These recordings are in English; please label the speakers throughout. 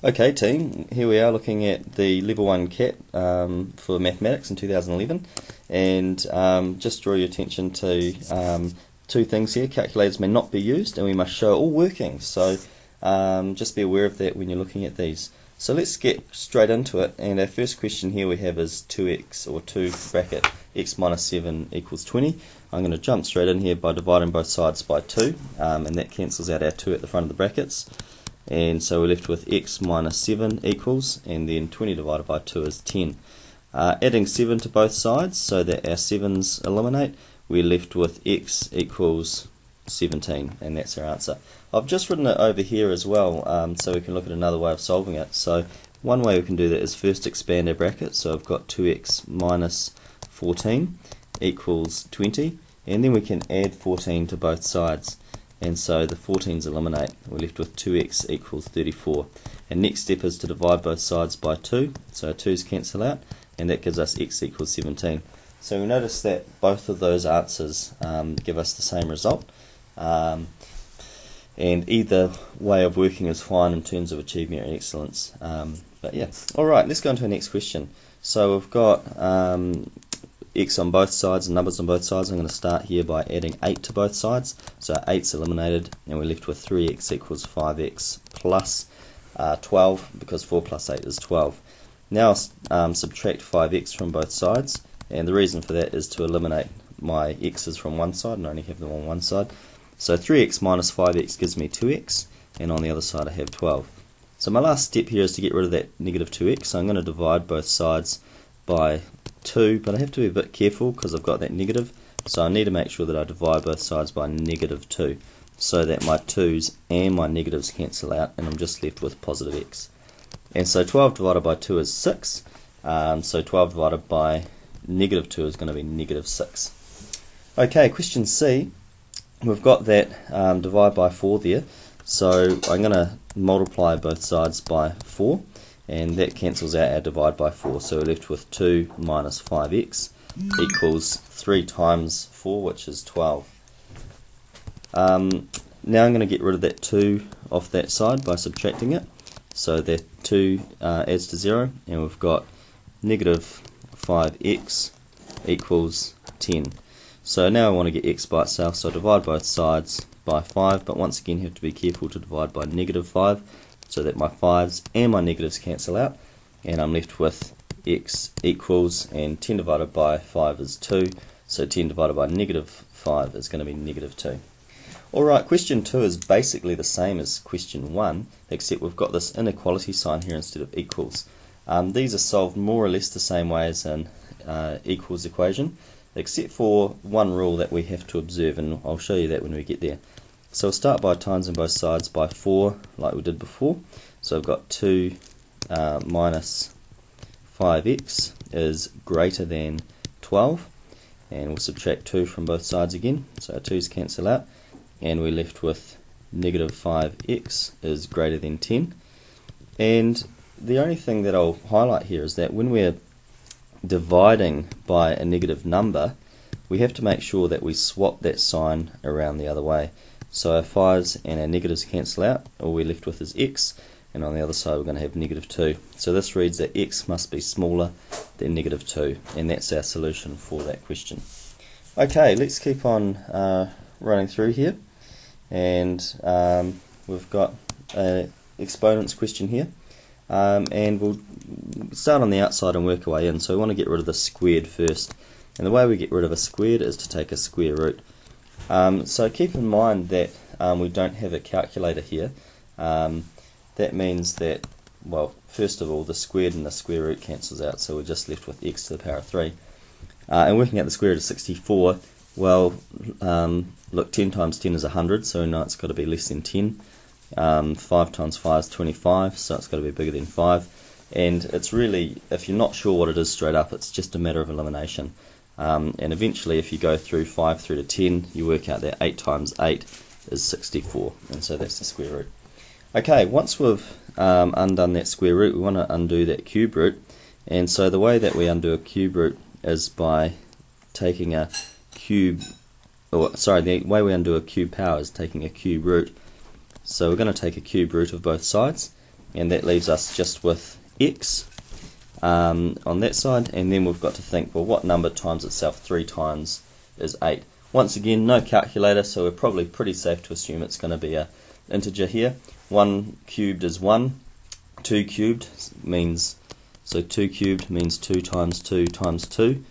Speaker 1: Okay team, here we are looking at the Level 1 CAT for Mathematics in 2011, and just draw your attention to two things here. Calculators may not be used and we must show all working, so just be aware of that when you're looking at these. So let's get straight into it, and our first question here we have is 2x, or 2 bracket x minus 7 equals 20. I'm going to jump straight in here by dividing both sides by 2, and that cancels out our 2 at the front of the brackets. And so we're left with x minus 7 equals, and then 20 divided by 2 is 10. Adding 7 to both sides so that our 7's eliminate, we're left with x equals 17, and that's our answer. I've just written it over here as well, so we can look at another way of solving it. So one way we can do that is first expand our bracket. So I've got 2x minus 14 equals 20, and then we can add 14 to both sides. And so the 14's eliminate. We're left with 2x equals 34. And next step is to divide both sides by 2. So 2's cancel out, and that gives us x equals 17. So we notice that both of those answers give us the same result. And either way of working is fine in terms of achievement and excellence. But yeah, alright, let's go into the next question. So we've got x on both sides and numbers on both sides. I'm going to start here by adding 8 to both sides. So 8's eliminated, and we're left with 3x equals 5x plus 12, because 4 plus 8 is 12. Now subtract 5x from both sides, and the reason for that is to eliminate my x's from one side and only have them on one side. So 3x minus 5x gives me 2x, and on the other side I have 12. So my last step here is to get rid of that negative 2x, so I'm going to divide both sides by 2, but I have to be a bit careful because I've got that negative, so I need to make sure that I divide both sides by negative 2 so that my 2's and my negatives cancel out, and I'm just left with positive x. And so 12 divided by 2 is 6, so 12 divided by negative 2 is going to be negative 6. Okay, question C, we've got that divide by 4 there, so I'm going to multiply both sides by 4, and that cancels out our divide by 4, so we're left with 2 minus 5x equals 3 times 4, which is 12. Now I'm going to get rid of that 2 off that side by subtracting it, so that 2 adds to 0, and we've got negative 5x equals 10. So now I want to get x by itself, so I divide both sides by 5, but once again you have to be careful to divide by negative 5, so that my 5's and my negatives cancel out, and I'm left with x equals, and 10 divided by 5 is 2, so 10 divided by negative 5 is going to be negative 2. Alright, question 2 is basically the same as question 1, except we've got this inequality sign here instead of equals. These are solved more or less the same way as an equals equation, except for one rule that we have to observe, and I'll show you that when we get there. So we'll start by times on both sides by 4, like we did before. So I've got 2 minus 5x is greater than 12, and we'll subtract 2 from both sides again, so our 2's cancel out, and we're left with negative 5x is greater than 10. And the only thing that I'll highlight here is that when we're dividing by a negative number, we have to make sure that we swap that sign around the other way. So our 5's and our negatives cancel out, all we're left with is x, and on the other side we're going to have negative 2. So this reads that x must be smaller than negative 2, and that's our solution for that question. Okay, let's keep on running through here, and we've got an exponents question here, and we'll start on the outside and work our way in. So we want to get rid of the squared first, and the way we get rid of a squared is to take a square root. So keep in mind that we don't have a calculator here. That means that, well, first of all, the squared and the square root cancels out, so we're just left with x to the power of 3. And working out the square root of 64, well, look, 10 times 10 is 100, so we know it's got to be less than 10. 5 times 5 is 25, so it's got to be bigger than 5. And it's really, if you're not sure what it is straight up, it's just a matter of elimination. And eventually, if you go through 5 through to 10, you work out that 8 times 8 is 64, and so that's the square root. Okay, once we've undone that square root, we want to undo that cube root, and so the way that we undo a cube root is by taking a cube, or sorry, the way we undo a cube power is taking a cube root. So we're going to take a cube root of both sides, and that leaves us just with x on that side, and then we've got to think, well, what number times itself 3 times is 8. Once again, no calculator, so we're probably pretty safe to assume it's going to be a integer here. 1 cubed is 1, 2 cubed means, so 2 cubed means 2 times 2 times 2,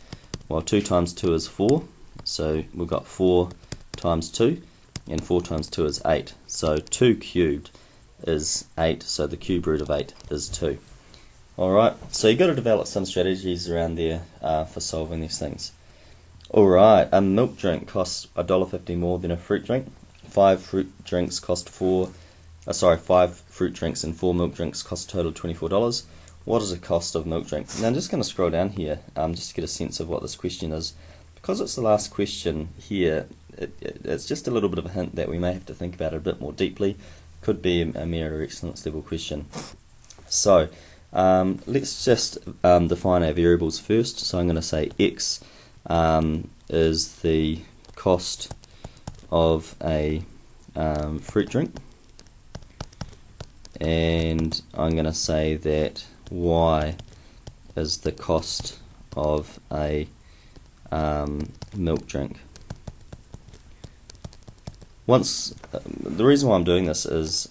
Speaker 1: while 2 times 2 is 4, so we've got 4 times 2, and 4 times 2 is 8, so 2 cubed is 8, so the cube root of 8 is 2. Alright, so you've got to develop some strategies around there for solving these things. Alright, a milk drink costs $1.50 more than a fruit drink. 5 fruit drinks cost 5 fruit drinks and 4 milk drinks cost a total of $24. What is the cost of milk drink? Now I'm just going to scroll down here just to get a sense of what this question is. Because it's the last question here, it's just a little bit of a hint that we may have to think about it a bit more deeply. Could be a mere excellence level question. So let's just define our variables first. So I'm going to say x is the cost of a fruit drink, and I'm going to say that y is the cost of a milk drink. The reason why I'm doing this is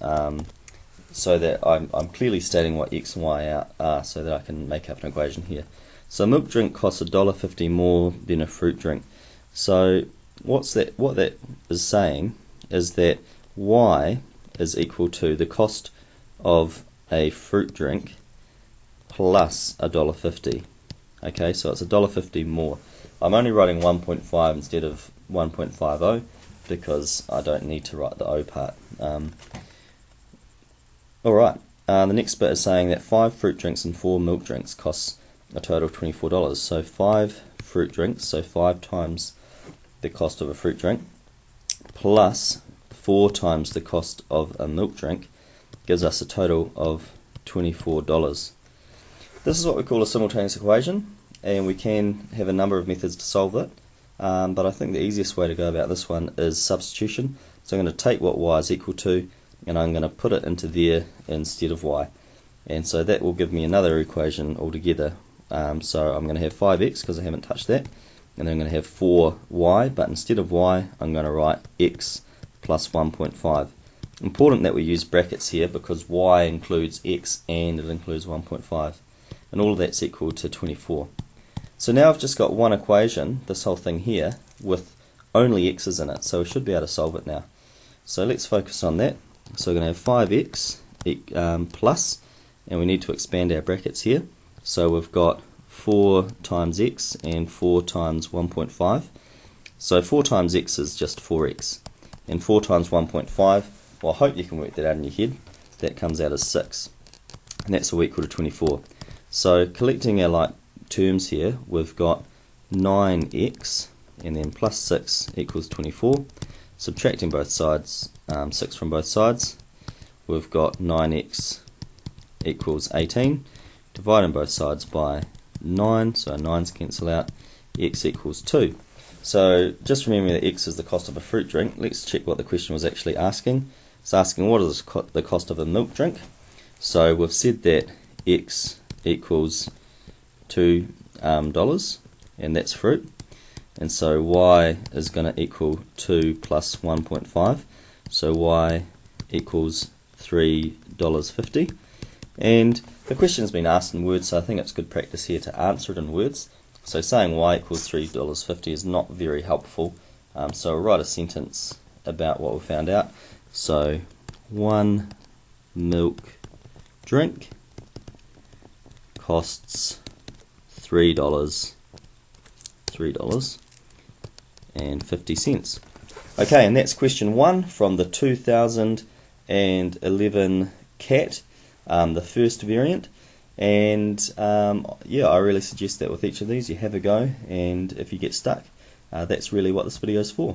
Speaker 1: so that I'm clearly stating what x and y are, so that I can make up an equation here. So a milk drink costs $1.50 more than a fruit drink. So what that is saying is that y is equal to the cost of a fruit drink plus $1.50. Okay, so it's $1.50 more. I'm only writing 1.5 instead of 1.50 because I don't need to write the O part. Alright, the next bit is saying that 5 fruit drinks and 4 milk drinks costs a total of $24. So 5 fruit drinks, so 5 times the cost of a fruit drink, plus 4 times the cost of a milk drink, gives us a total of $24. This is what we call a simultaneous equation, and we can have a number of methods to solve it, but I think the easiest way to go about this one is substitution. So I'm going to take what y is equal to, and I'm going to put it into there instead of y, and so that will give me another equation altogether. So I'm going to have 5x because I haven't touched that, and then I'm going to have 4y, but instead of y I'm going to write x plus 1.5. Important that we use brackets here because y includes x and it includes 1.5, and all of that's equal to 24. So now I've just got one equation, this whole thing here, with only x's in it, so we should be able to solve it now. So let's focus on that. So we're going to have 5x plus, and we need to expand our brackets here. So we've got 4 times x and 4 times 1.5. So 4 times x is just 4x. And 4 times 1.5, well, I hope you can work that out in your head. That comes out as 6. And that's all equal to 24. So collecting our like terms here, we've got 9x and then plus 6 equals 24. Subtracting both sides, 6 from both sides, we've got 9x equals 18. Dividing both sides by 9, so our 9's cancel out, x equals 2. So just remember that x is the cost of a fruit drink. Let's check what the question was actually asking. It's asking what is the cost of a milk drink. So we've said that x equals $2, and that's fruit. And so y is going to equal 2 plus 1.5. So y equals $3.50. And the question's been asked in words, so I think it's good practice here to answer it in words. So saying y equals $3.50 is not very helpful. So I'll write a sentence about what we found out. So 1 milk drink costs $3.50. Okay, and that's question 1 from the 2011 CAT, the first variant. And yeah, I really suggest that with each of these you have a go, and if you get stuck, that's really what this video is for.